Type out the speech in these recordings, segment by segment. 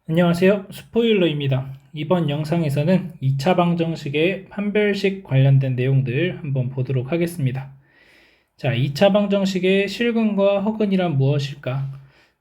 안녕하세요. 스포일러입니다. 이번 영상에서는 2차 방정식의 판별식 관련된 내용들 한번 보도록 하겠습니다. 자, 2차 방정식의 실근과 허근이란 무엇일까?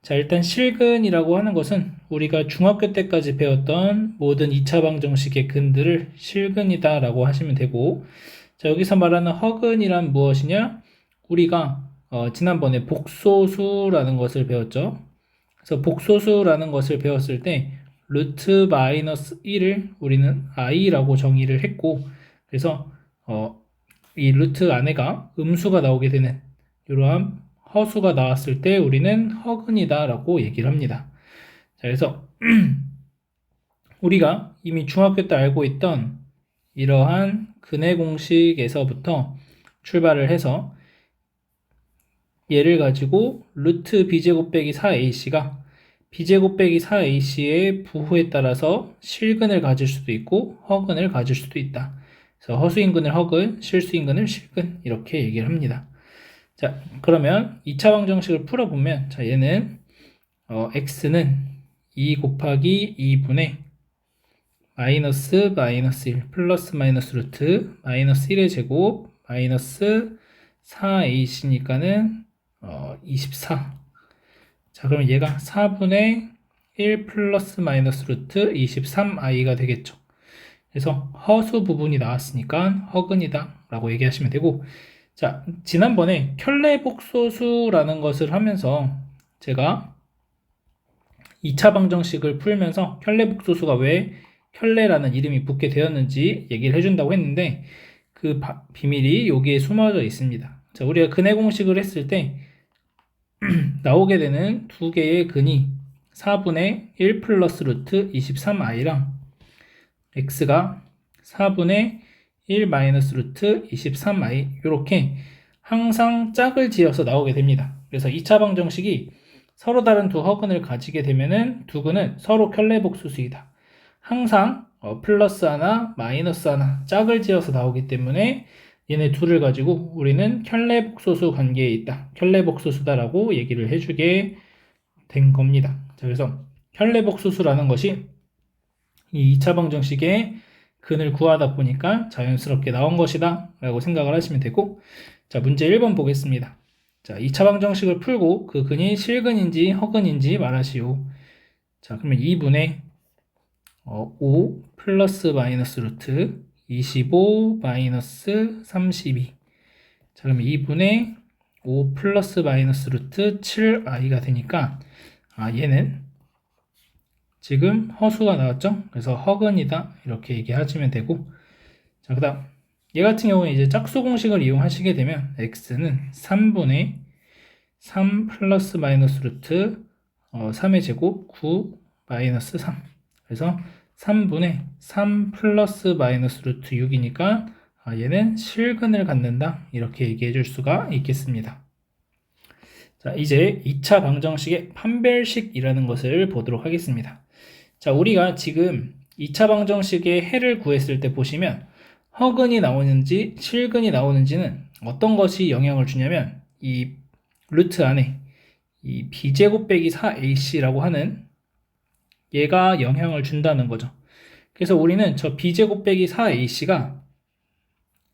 자, 일단 실근이라고 하는 것은 우리가 중학교 때까지 배웠던 모든 2차 방정식의 근들을 실근이다 라고 하시면 되고, 자, 여기서 말하는 허근이란 무엇이냐? 우리가 지난번에 복소수라는 것을 배웠죠. 그래서 복소수라는 것을 배웠을 때 루트 마이너스 1을 우리는 i라고 정의를 했고, 그래서 이 루트 안에가 음수가 나오게 되는 이러한 허수가 나왔을 때 우리는 허근이다 라고 얘기를 합니다. 자, 그래서 우리가 이미 중학교 때 알고 있던 이러한 근의 공식에서부터 출발을 해서 얘를 가지고 루트 b제곱 빼기 4ac가 b제곱 빼기 4ac의 부호에 따라서 실근을 가질 수도 있고 허근을 가질 수도 있다. 그래서 허수인근을 허근, 실수인근을 실근 이렇게 얘기를 합니다. 자, 그러면 2차 방정식을 풀어보면 자, 얘는 x는 2 곱하기 2분의 마이너스 1 플러스 마이너스 루트 마이너스 1의 제곱 마이너스 4ac니까는 24. 자, 그럼 얘가 4분의 1 플러스 마이너스 루트 23i가 되겠죠. 그래서 허수 부분이 나왔으니까 허근이다 라고 얘기하시면 되고, 자, 지난번에 켤레복소수라는 것을 하면서 제가 2차 방정식을 풀면서 켤레복소수가 왜 켤레라는 이름이 붙게 되었는지 얘기를 해준다고 했는데 그 비밀이 여기에 숨어져 있습니다. 자, 우리가 근의 공식을 했을 때 나오게 되는 두 개의 근이 4분의 1 플러스 루트 23i랑 x가 4분의 1 마이너스 루트 23i 이렇게 항상 짝을 지어서 나오게 됩니다. 그래서 2차 방정식이 서로 다른 두 허근을 가지게 되면은 두 근은 서로 켤레복소수이다. 항상 플러스 하나, 마이너스 하나 짝을 지어서 나오기 때문에 얘네 둘을 가지고 우리는 켤레복소수 관계에 있다. 켤레복소수다라고 얘기를 해주게 된 겁니다. 자, 그래서 켤레복소수라는 것이 이 2차 방정식의 근을 구하다 보니까 자연스럽게 나온 것이다 라고 생각을 하시면 되고, 자, 문제 1번 보겠습니다. 자, 2차 방정식을 풀고 그 근이 실근인지 허근인지 말하시오. 자, 그러면 2분의 5 플러스 마이너스 루트 25 마이너스 32. 자, 그러면 2분의 5 플러스 마이너스 루트 7i가 되니까 얘는 지금 허수가 나왔죠? 그래서 허근이다 이렇게 얘기하시면 되고, 자, 그 다음 얘 같은 경우는 이제 짝수 공식을 이용하시게 되면 x는 3분의 3 플러스 마이너스 루트 3의 제곱 9 마이너스 3. 그래서 3분의 3 플러스 마이너스 루트 6이니까 얘는 실근을 갖는다 이렇게 얘기해 줄 수가 있겠습니다. 자, 이제 2차 방정식의 판별식이라는 것을 보도록 하겠습니다. 자, 우리가 지금 2차 방정식의 해를 구했을 때 보시면 허근이 나오는지 실근이 나오는지는 어떤 것이 영향을 주냐면 이 루트 안에 이 b제곱 빼기 4ac라고 하는 얘가 영향을 준다는 거죠. 그래서 우리는 저 b제곱 빼기 4ac가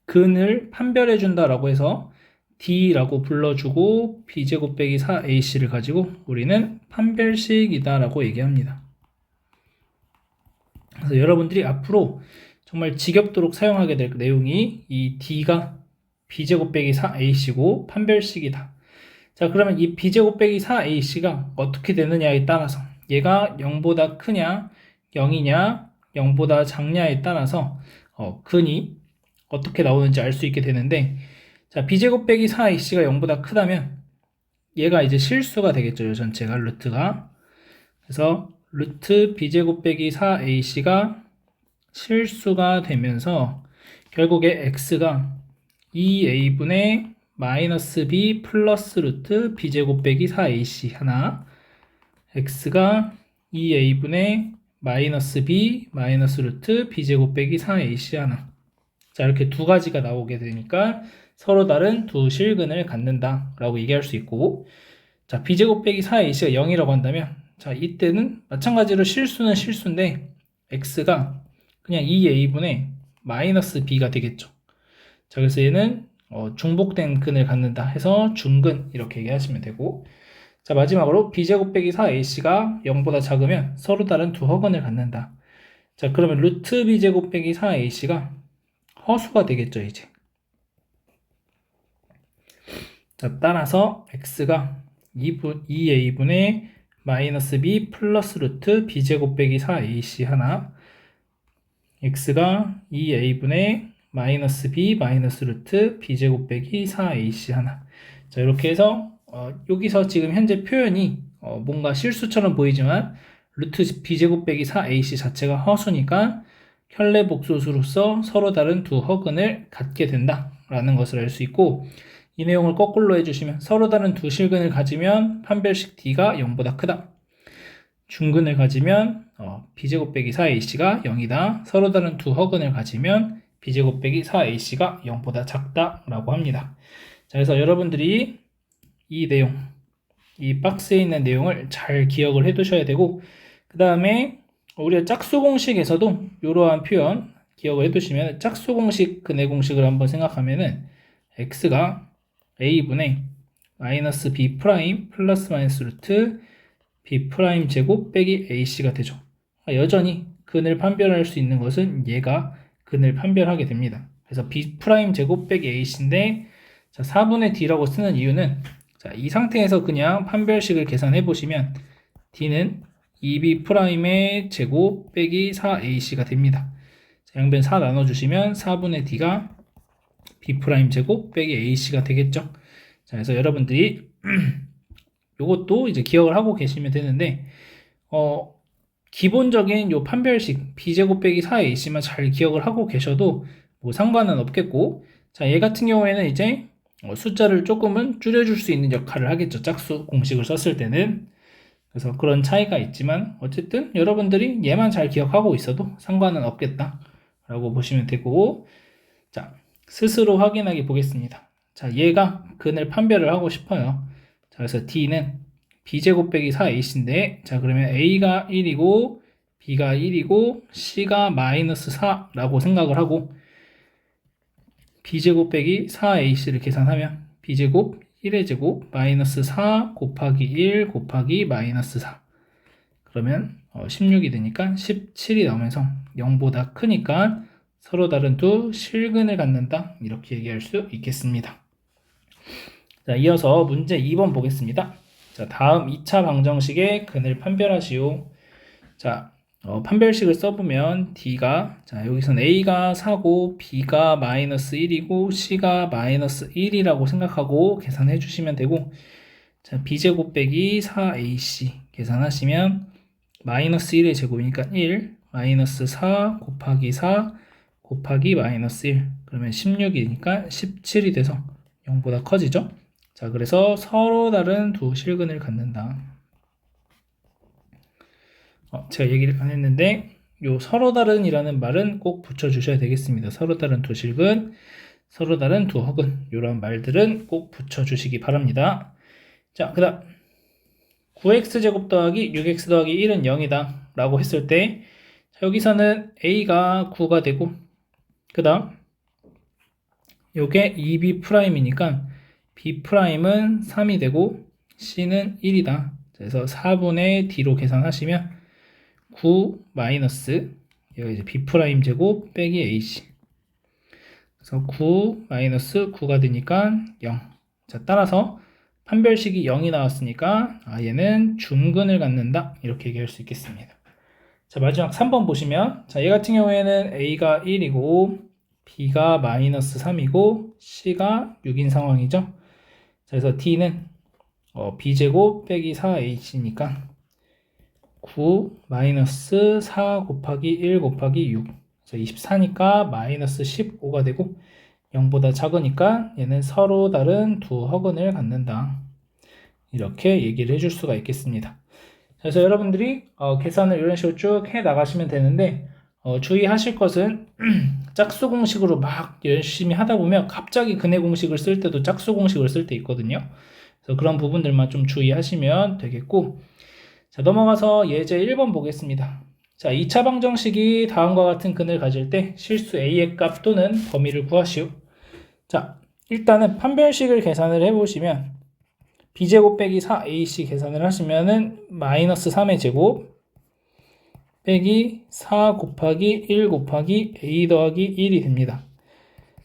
근을 판별해 준다라고 해서 d라고 불러주고 b제곱 빼기 4ac를 가지고 우리는 판별식이다 라고 얘기합니다. 그래서 여러분들이 앞으로 정말 지겹도록 사용하게 될 내용이 이 d가 b제곱 빼기 4ac고 판별식이다. 자, 그러면 이 b제곱 빼기 4ac가 어떻게 되느냐에 따라서 얘가 0보다 크냐 0이냐 0보다 작냐에 따라서 근이 어떻게 나오는지 알 수 있게 되는데, 자, b제곱 빼기 4ac가 0보다 크다면 얘가 이제 실수가 되겠죠. 이 전체가 루트가. 그래서 루트 b제곱 빼기 4ac가 실수가 되면서 결국에 x가 2a분의 마이너스 b 플러스 루트 b제곱 빼기 4ac 하나, x가 2a분의 마이너스 b 마이너스 루트 b제곱 빼기 4ac 하나. 자, 이렇게 두 가지가 나오게 되니까 서로 다른 두 실근을 갖는다 라고 얘기할 수 있고, 자, b제곱 빼기 4ac가 0이라고 한다면 자, 이때는 마찬가지로 실수는 실수인데 x가 그냥 2a분의 마이너스 b가 되겠죠. 자, 그래서 얘는 중복된 근을 갖는다 해서 중근 이렇게 얘기하시면 되고, 자, 마지막으로 b제곱 빼기 4ac가 0보다 작으면 서로 다른 두 허근을 갖는다. 자, 그러면 루트 b제곱 빼기 4ac가 허수가 되겠죠, 이제. 자, 따라서 x가 2a분의 마이너스 b 플러스 루트 b제곱 빼기 4ac 하나, x가 2a분의 마이너스 b 마이너스 루트 b제곱 빼기 4ac 하나. 자, 이렇게 해서 여기서 지금 현재 표현이 뭔가 실수처럼 보이지만 루트 b제곱 빼기 4ac 자체가 허수니까 켤레복소수로서 서로 다른 두 허근을 갖게 된다라는 것을 알 수 있고, 이 내용을 거꾸로 해주시면 서로 다른 두 실근을 가지면 판별식 d가 0보다 크다. 중근을 가지면 b제곱 빼기 4ac가 0이다. 서로 다른 두 허근을 가지면 b제곱 빼기 4ac가 0보다 작다라고 합니다. 자, 그래서 여러분들이 이 내용, 이 박스에 있는 내용을 잘 기억을 해 두셔야 되고, 그 다음에 우리가 짝수 공식에서도 이러한 표현 기억을 해 두시면, 짝수 공식 근의 공식을 한번 생각하면은 x가 a분의 마이너스 b 프라임 플러스 마이너스 루트 b 프라임 제곱 빼기 ac가 되죠. 여전히 근을 판별할 수 있는 것은 얘가 근을 판별하게 됩니다. 그래서 b 프라임 제곱 빼기 ac인데, 자, 4분의 d라고 쓰는 이유는, 자, 이 상태에서 그냥 판별식을 계산해 보시면 d는 2b 프라임의 제곱 빼기 4ac가 됩니다. 자, 양변 4 나눠주시면 4분의 d가 b 프라임 제곱 빼기 ac가 되겠죠. 자, 그래서 여러분들이 요것도 이제 기억을 하고 계시면 되는데, 기본적인 요 판별식 b제곱 빼기 4ac만 잘 기억을 하고 계셔도 뭐 상관은 없겠고, 자, 얘 같은 경우에는 이제 숫자를 조금은 줄여줄 수 있는 역할을 하겠죠. 짝수 공식을 썼을 때는. 그래서 그런 차이가 있지만 어쨌든 여러분들이 얘만 잘 기억하고 있어도 상관은 없겠다라고 보시면 되고, 자, 스스로 확인하게 보겠습니다. 자, 얘가 근을 판별을 하고 싶어요. 자, 그래서 d는 b제곱 빼기 4ac인데, 자, 그러면 a가 1이고 b가 1이고 c가 마이너스 4라고 생각을 하고, b제곱 빼기 4ac를 계산하면 b제곱 1의 제곱 마이너스 4 곱하기 1 곱하기 마이너스 4, 그러면 16이 되니까 17이 나오면서 0보다 크니까 서로 다른 두 실근을 갖는다, 이렇게 얘기할 수 있겠습니다. 자, 이어서 문제 2번 보겠습니다. 자, 다음 2차 방정식의 근을 판별하시오. 자, 판별식을 써보면 d가, 자, 여기선 a가 4고 b가 마이너스 1이고 c가 마이너스 1이라고 생각하고 계산해 주시면 되고, 자, b제곱 빼기 4ac 계산하시면 마이너스 1의 제곱이니까 1 마이너스 4 곱하기 4 곱하기 마이너스 1, 그러면 16이니까 17이 돼서 0보다 커지죠. 자, 그래서 서로 다른 두 실근을 갖는다. 제가 얘기를 안 했는데 요 서로 다른이라는 말은 꼭 붙여주셔야 되겠습니다. 서로 다른 두 실근, 서로 다른 두 허근, 이런 말들은 꼭 붙여주시기 바랍니다. 자, 그 다음 9x제곱 더하기 6x 더하기 1은 0이다 라고 했을 때, 자, 여기서는 a가 9가 되고, 그 다음 요게 2b 프라임이니까 b 프라임은 3이 되고 c는 1이다. 그래서 4분의 d로 계산하시면 9 마이너스, 여기 이제 b 프라임 제곱 빼기 ac, 그래서 9 마이너스 9가 되니까 0. 자, 따라서 판별식이 0이 나왔으니까 얘는 중근을 갖는다, 이렇게 얘기할 수 있겠습니다. 자, 마지막 3번 보시면, 자, 얘 같은 경우에는 a가 1이고 b가 마이너스 3이고 c가 6인 상황이죠. 자, 그래서 d는 b제곱 빼기 4h니까 9 마이너스 4 곱하기 1 곱하기 6, 그래서 24니까 마이너스 15가 되고 0보다 작으니까 얘는 서로 다른 두 허근을 갖는다, 이렇게 얘기를 해줄 수가 있겠습니다. 그래서 여러분들이 계산을 이런 식으로 쭉 해 나가시면 되는데, 주의하실 것은 짝수 공식으로 막 열심히 하다 보면 갑자기 근의 공식을 쓸 때도 짝수 공식을 쓸 때 있거든요. 그래서 그런 부분들만 좀 주의하시면 되겠고, 자, 넘어가서 예제 1번 보겠습니다. 자, 2차 방정식이 다음과 같은 근을 가질 때 실수 a의 값 또는 범위를 구하시오. 자, 일단은 판별식을 계산을 해보시면 b제곱 빼기 4ac 계산을 하시면은 마이너스 3의 제곱 빼기 4 곱하기 1 곱하기 a 더하기 1이 됩니다.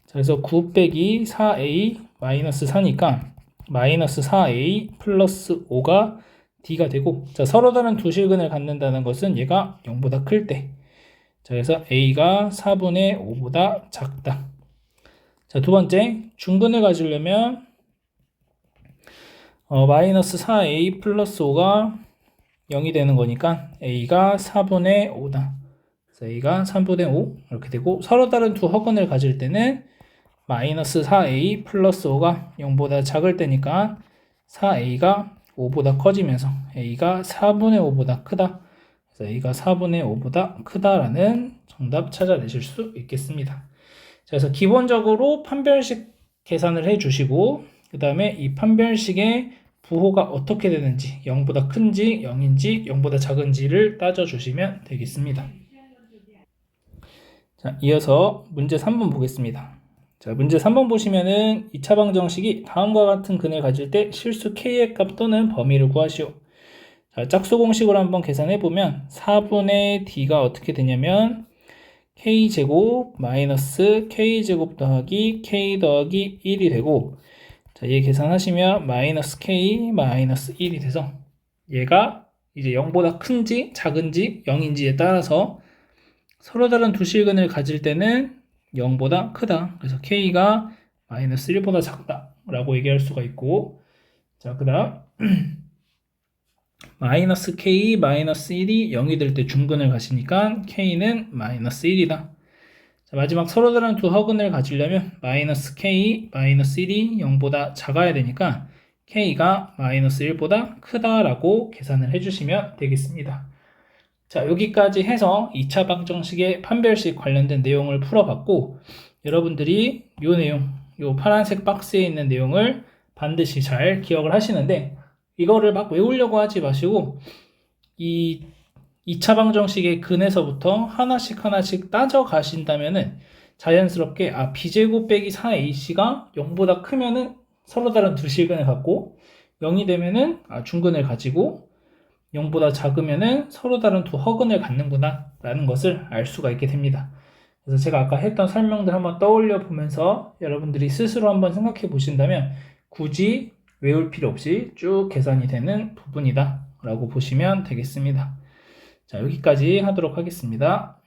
자, 그래서 9 빼기 4a 마이너스 4니까 마이너스 4a 플러스 5가 d가 되고, 자, 서로 다른 두 실근을 갖는다는 것은 얘가 0보다 클 때. 자, 그래서 a가 4분의 5보다 작다. 자, 두 번째, 중근을 가지려면 마이너스 4a 플러스 5가 0이 되는 거니까 a가 4분의 5다. 그래서 a가 3분의 5 이렇게 되고, 서로 다른 두 허근을 가질 때는 마이너스 4a 플러스 5가 0보다 작을 때니까 4a가 5보다 커지면서 a가 4분의 5보다 크다. 그래서 a가 4분의 5보다 크다라는 정답 찾아내실 수 있겠습니다. 그래서 기본적으로 판별식 계산을 해주시고, 그 다음에 이 판별식의 부호가 어떻게 되는지, 0보다 큰지 0인지 0보다 작은지를 따져주시면 되겠습니다. 자, 이어서 문제 3번 보겠습니다. 자, 문제 3번 보시면은 2차 방정식이 다음과 같은 근을 가질 때 실수 k의 값 또는 범위를 구하시오. 자, 짝수 공식으로 한번 계산해 보면 4분의 d가 어떻게 되냐면 k제곱 마이너스 k제곱 더하기 k 더하기 1이 되고, 자, 얘 계산하시면 마이너스 k 마이너스 1이 돼서 얘가 이제 0보다 큰지 작은지 0인지에 따라서 서로 다른 두 실근을 가질 때는 0보다 크다. 그래서 k가 마이너스 1보다 작다 라고 얘기할 수가 있고, 자, 그 다음 마이너스 k 마이너스 1이 0이 될 때 중근을 가시니까 k는 마이너스 1이다. 자, 마지막 서로 다른 두 허근을 가지려면 마이너스 k 마이너스 1이 0보다 작아야 되니까 k가 마이너스 1보다 크다라고 계산을 해주시면 되겠습니다. 자, 여기까지 해서 2차 방정식의 판별식 관련된 내용을 풀어봤고, 여러분들이 이 내용, 이 파란색 박스에 있는 내용을 반드시 잘 기억을 하시는데, 이거를 막 외우려고 하지 마시고 이 2차 방정식의 근에서부터 하나씩 따져 가신다면은 자연스럽게 b제곱 빼기 4ac가 0보다 크면은 서로 다른 두 실근을 갖고, 0이 되면은 중근을 가지고, 0보다 작으면은 서로 다른 두 허근을 갖는구나 라는 것을 알 수가 있게 됩니다. 그래서 제가 아까 했던 설명들 한번 떠올려 보면서 여러분들이 스스로 한번 생각해 보신다면 굳이 외울 필요 없이 쭉 계산이 되는 부분이다 라고 보시면 되겠습니다. 자, 여기까지 하도록 하겠습니다.